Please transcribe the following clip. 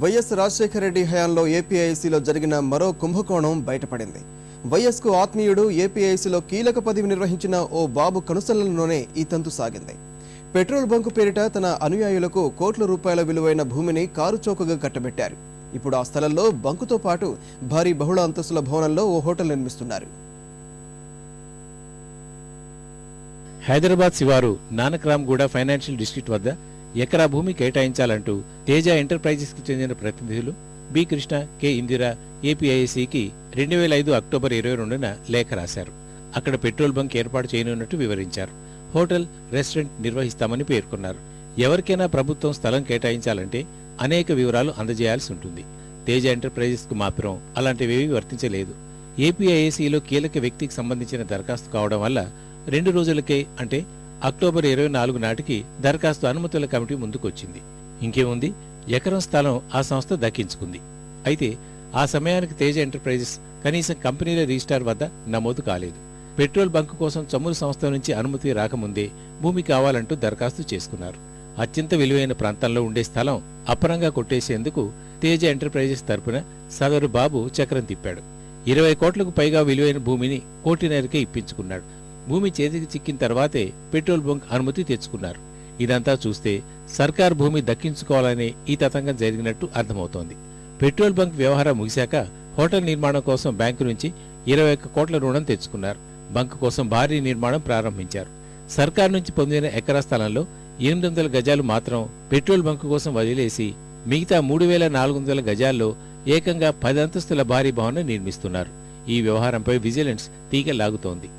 YS Rajasekhara Reddy హయాంలో ఏపీఐసీలో జరిగిన మరో కుంభకోణం బయటపడింది. వైఎస్కు ఆత్మీయుడు ఏపీఐసీలో కీలక పదవి నిర్వహించిన ఓ బాబు కనుసన్నల్లోనే ఈ తంతు సాగింది. పెట్రోల్ బంకు పేరిట తన అనుయాయులకు కోట్ల రూపాయల విలువైన భూమిని కారుచౌకగా కట్టబెట్టారు. ఇప్పుడు ఆ స్థలంలో బంకుతో పాటు భారీ బహుళ అంతస్తుల భవనంలో ఓ హోటల్ నిర్మిస్తున్నారు. హైదరాబాద్ శివారు నానక్రామ్గూడ ఫైనాన్షియల్ డిస్ట్రిక్ట్ వద్ద ఎకరా భూమి కేటాయించాలంటూ తేజ ఎంటర్ప్రైజెస్ కి చెందిన ప్రతినిధులు బి కృష్ణ, కె ఇందిరా ఏపీఐసీకి 2005 అక్టోబర్ 22న లేఖ రాశారు. అక్కడ పెట్రోల్ బంక్ ఏర్పాటు చేయనున్నట్టు వివరించారు. హోటల్, రెస్టారెంట్ నిర్వహిస్తామని పేర్కొన్నారు. ఎవరికైనా ప్రభుత్వం స్థలం కేటాయించాలంటే అనేక వివరాలు అందజేయాల్సి ఉంటుంది. తేజ ఎంటర్ప్రైజెస్ కు మాత్రం అలాంటివేవీ వర్తించలేదు. ఏపీఐసీలో కీలక వ్యక్తికి సంబంధించిన దరఖాస్తు కావడం వల్ల 2 రోజులకే అంటే అక్టోబర్ 24 నాటికి దరఖాస్తు అనుమతుల కమిటీ ముందుకొచ్చింది. ఇంకేముంది, ఎకరం స్థలం ఆ సంస్థ దక్కించుకుంది. అయితే ఆ సమయానికి తేజ ఎంటర్ప్రైజెస్ కనీసం కంపెనీల రిజిస్టార్ వద్ద నమోదు కాలేదు. పెట్రోల్ బంకు కోసం చమురు సంస్థ నుంచి అనుమతి రాకముందే భూమి కావాలంటూ దరఖాస్తు చేసుకున్నారు. అత్యంత విలువైన ప్రాంతంలో ఉండే స్థలం అపరంగా కొట్టేసేందుకు తేజ ఎంటర్ప్రైజెస్ తరపున సదరు బాబు చక్రం తిప్పాడు. 20 కోట్లకు పైగా విలువైన భూమిని కోటిన్నరకే ఇప్పించుకున్నాడు. భూమి చేతికి చిక్కిన తర్వాతే పెట్రోల్ బంక్ అనుమతి తెచ్చుకున్నారు. ఇదంతా చూస్తే సర్కార్ భూమి దక్కించుకోవాలనే ఈ తతంగం జరిగినట్టు అర్థమవుతోంది. పెట్రోల్ బంక్ వ్యవహారం ముగిశాక హోటల్ నిర్మాణం కోసం బ్యాంకు నుంచి 21 కోట్ల రుణం తెచ్చుకున్నారు. బంక్ కోసం భారీ నిర్మాణం ప్రారంభించారు. సర్కార్ నుంచి పొందిన ఎకరా స్థలంలో 800 గజాలు మాత్రం పెట్రోల్ బంకు కోసం వదిలేసి మిగతా 3400 గజాల్లో ఏకంగా 10 అంతస్తుల భారీ భవనం నిర్మిస్తున్నారు. ఈ వ్యవహారంపై విజిలెన్స్ తీగ లాగుతోంది.